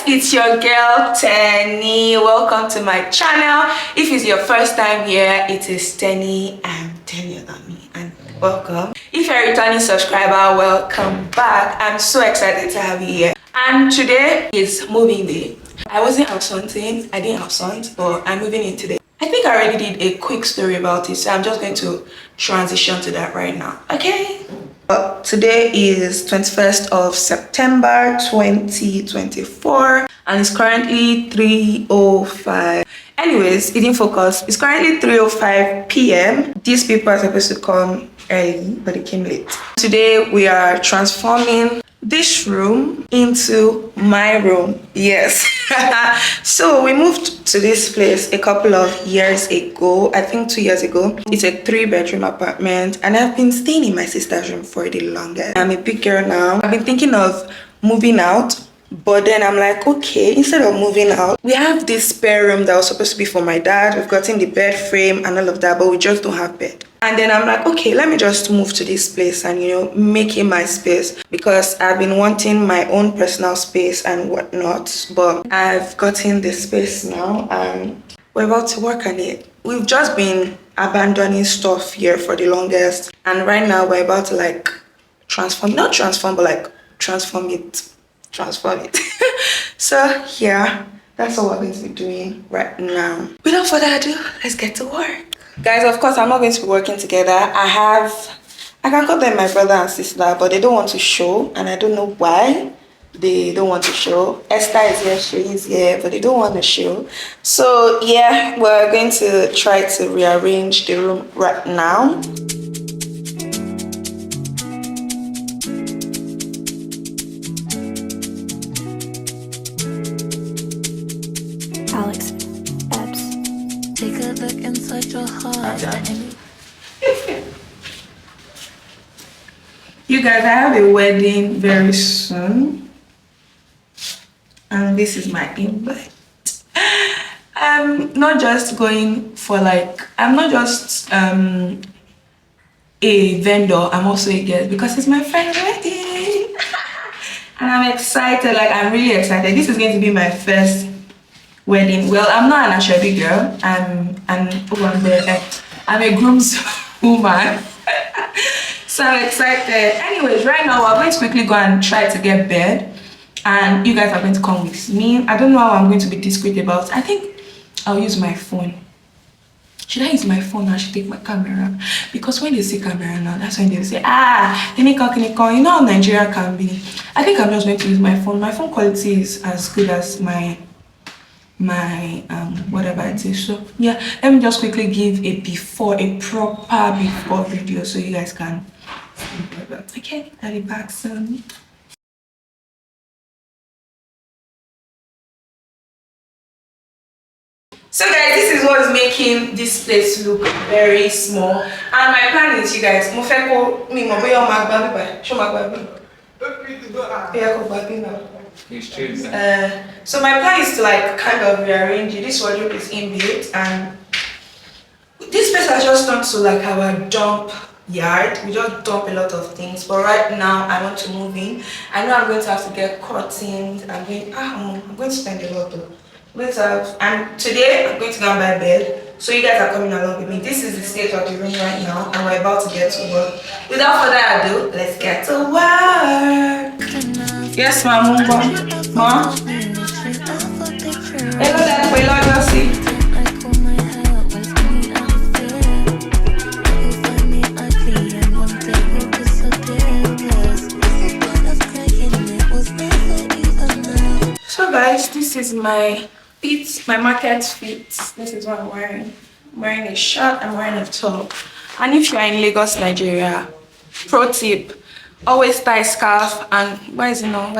it's your girl Tenny. Welcome to my channel. If it's your first time here, it is Tenny. I'm Tenny me, and welcome. If you're a returning subscriber, welcome back. I'm so excited to have you here. And today is moving day. I wasn't house hunting, I didn't house hunt, but I'm moving in today. I think I already did a quick story about it, so I'm just going to transition to that right now, okay? Today is 21st of September 2024 and it's currently 3:05. Anyways, it didn't focus. It's currently 3:05 p.m. These people are supposed to come early, but they came late. Today we are transforming this room into my room. Yes. So we moved to this place a couple of years ago, I think 2 years ago. It's a 3-bedroom apartment and I've been staying in my sister's room for the longest. I'm a big girl now. I've been thinking of moving out, but then I'm like, okay, instead of moving out, we have this spare room that was supposed to be for my dad. We've gotten the bed frame and all of that, but we just don't have bed. And then I'm like, okay, let me just move to this place and, you know, make it my space, because I've been wanting my own personal space and whatnot. But I've gotten this space now and we're about to work on it. We've just been abandoning stuff here for the longest. And right now we're about to like not transform, but like transform it. So yeah, that's what we're going to be doing right now. Without further ado, let's get to work. Guys, of course, I'm not going to be working together. I can call them my brother and sister, but they don't want to show, and I don't know why they don't want to show. Esther is here, she is here, but they don't want to show. So yeah, we're going to try to rearrange the room right now. Alex, Babs, take a look inside your heart. You guys, I have a wedding very soon, and this is my invite. I'm not just going for like, I'm not just a vendor, I'm also a guest because it's my friend's wedding. And I'm excited, like I'm really excited. This is going to be my first wedding. Well, I'm not an Ashebi girl. I'm a groom's woman. So I'm excited. Anyways, right now we're going to quickly go and try to get bed, and you guys are going to come with me. I don't know how I'm going to be discreet about it. I think I'll use my phone. Should I use my phone or should I take my camera? Because when they see camera now, that's when they say, can you call? You know how Nigeria can be. I think I'm just going to use my phone. My phone quality is as good as my whatever it is. So yeah, let me just quickly give a proper before video so you guys can see. Okay, I'll be back soon. So guys, this is what's making this place look very small, and my plan is, you guys, so my plan is to like kind of rearrange it. This wardrobe is inbuilt, and this place has just turned to like our dump yard. We just dump a lot of things, but right now I want to move in. I know I'm going to have to get curtains. I'm going to spend a lot though. And today I'm going to go and buy bed, so you guys are coming along with me. This is the state of the room right now, and we're about to get to work. Without further ado, let's get to work. Yes, ma'am. Ma. Hello there, we love you. See. So guys, this is my fit, my market fit. This is what I'm wearing. I'm wearing a shirt, I'm wearing a top. And if you are in Lagos, Nigeria, pro tip, always tie scarf. And why is it not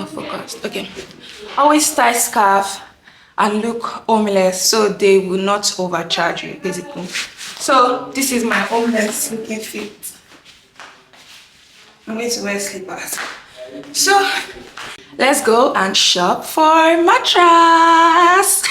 focused? Okay, always tie scarf and look homeless, so they will not overcharge you basically. So this is my homeless looking fit. I'm going to wear slippers. So let's go and shop for mattress.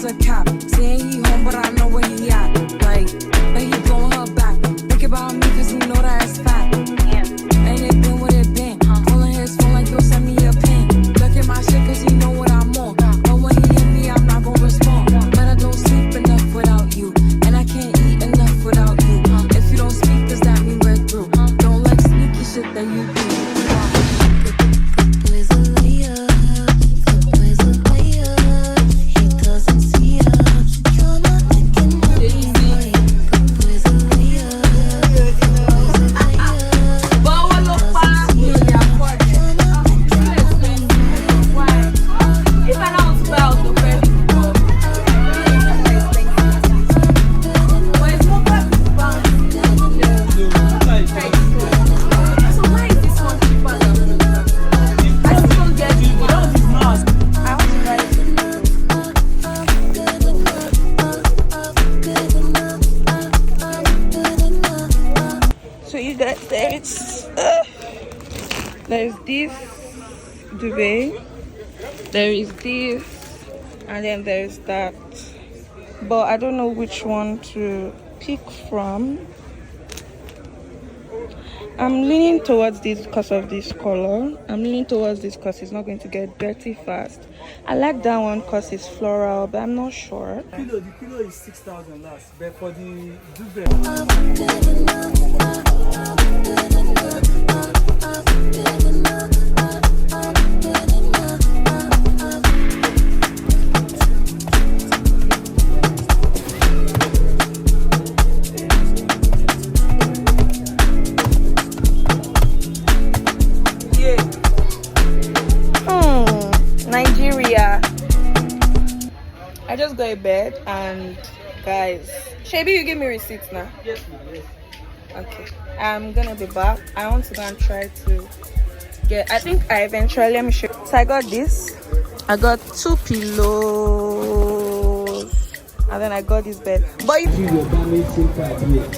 is a cap. Saying he home, but I know where he at. Like, but he blowing her back. Think about me, cause you know that it's fat. Ain't it been what it been? Calling his phone like, yo, send me a pin. Look at my shit, cause he know what I'm on. But when he hit me, I'm not gonna respond. But I don't sleep enough without you. And I can't eat enough without you. If you don't speak, does that mean we're through? Don't like sneaky shit that you do. Boy's a liar. Boy's a liar. He doesn't see us. You're not making money. Boy's a liar. Boy's a liar. So you got there's this duvet, there is this, and then there's that. But I don't know which one to pick from. I'm leaning towards this because of this color. I'm leaning towards this because it's not going to get dirty fast. I like that one because it's floral, but I'm not sure. The kilo is 6,000 last, but for the duvet. Nigeria. I just got a bed and guys, Shabi, you give me receipts now. Yes, yes. Okay, I'm gonna be back. I want to go and try to get, I think I eventually, let me show you. So I got this. I got 2 pillows and then I got this bed. But if Your damage SIM card here.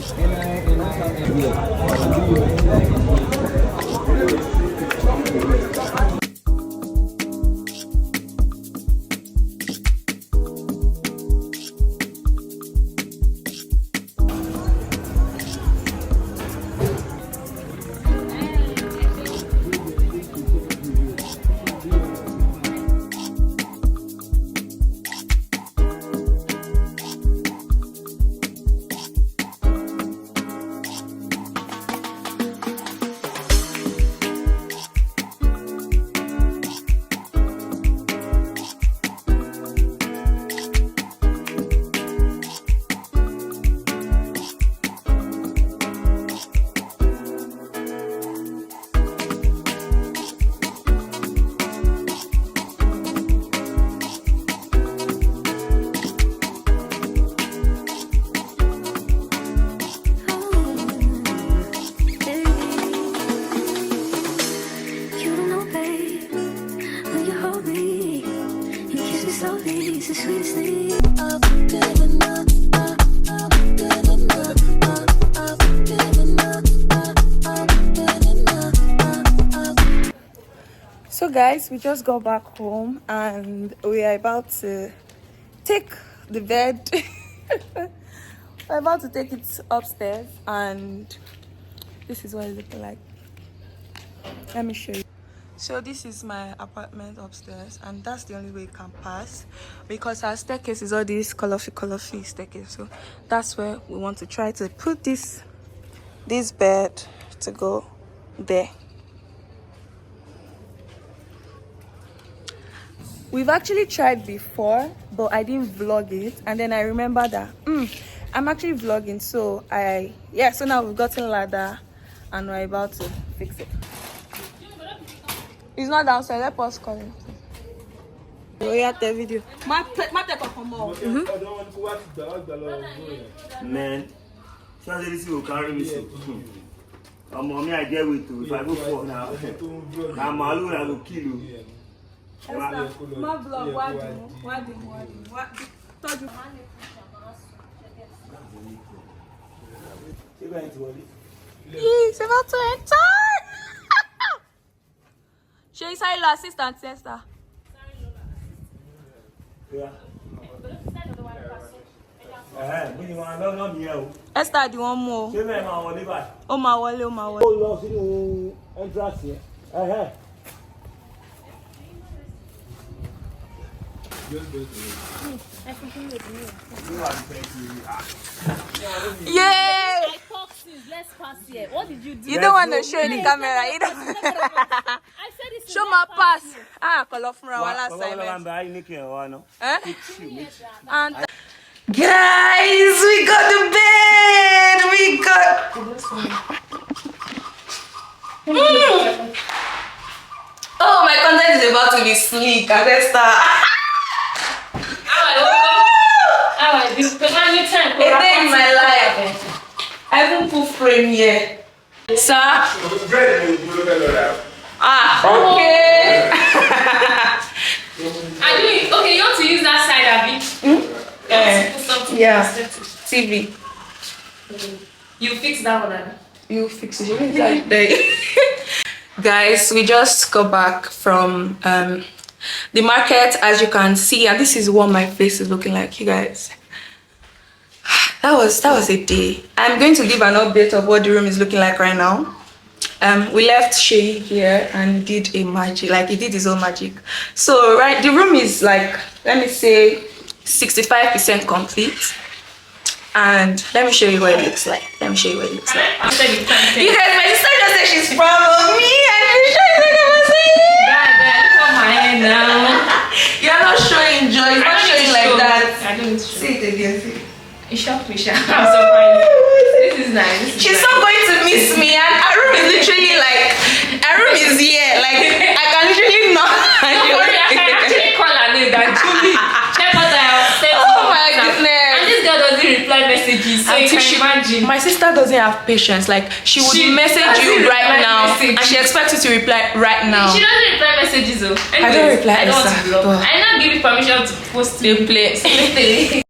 So guys, we just got back home and we are about to take the bed. We're about to take it upstairs and this is what it's looking like. Let me show you. So this is my apartment upstairs and that's the only way you can pass because our staircase is all this colorful staircase. So that's where we want to try to put this bed to go there. We've actually tried before, but I didn't vlog it, and then I remember that I'm actually vlogging, so so now we've gotten a ladder and we're about to fix it. It's not downstairs. Let us call him. We have the video. Man, this will carry me so. Mommy, I get with you. If I go for now, I'm alone. I will kill you. My vlog, what? He's about to enter. She is your assistant, sister. Yeah. Bí ni wọn lọ́nà mi yẹn o. Esther di wọ́n mú o. Ṣé bẹ́ẹ̀ máa wọlé báyìí? Ó máa wọlé, ó máa wọlé. Ó lọ sínú entrance yẹn. Yay! I talk since let's pass here. What did you do? You don't want to show the camera. You don't. I said this. Show my pass. Call off from our last Bàbá assignment. bá yín ní kí ẹ wá ná. And guys, we got the bed. We got. Oh, my content is about to be sleek. I let's start. A day in my life. I haven't put frame yet. Sir? Okay. Okay, you want to use that side, Abby? Yeah. TV. You fix that one, Abby. You fix it. You like there. Guys, we just got back from the market, as you can see, and this is what my face is looking like, you guys. That was a day. I'm going to give an update of what the room is looking like right now. We left Shay here and did a magic, like he did his own magic. So the room is like, let me say 65% complete. And let me show you what it looks like. You guys, my sister just said she's proud of me, and she's showing You're not showing joy. You're not showing like that. I don't See it again. See it. It shocked me, I'm surprised. This is nice. She's not going to miss me, and our room is literally like, our room is here. Like, I can literally not. Don't worry, I can actually call her name that Julie. Check what I said. Oh my goodness. And this girl doesn't reply messages, so you can imagine. My sister doesn't have patience. Like, she would message you right now, and she expects you to reply right now. She doesn't reply messages though. I don't reply. I don't want to block. I not give you permission to post They play.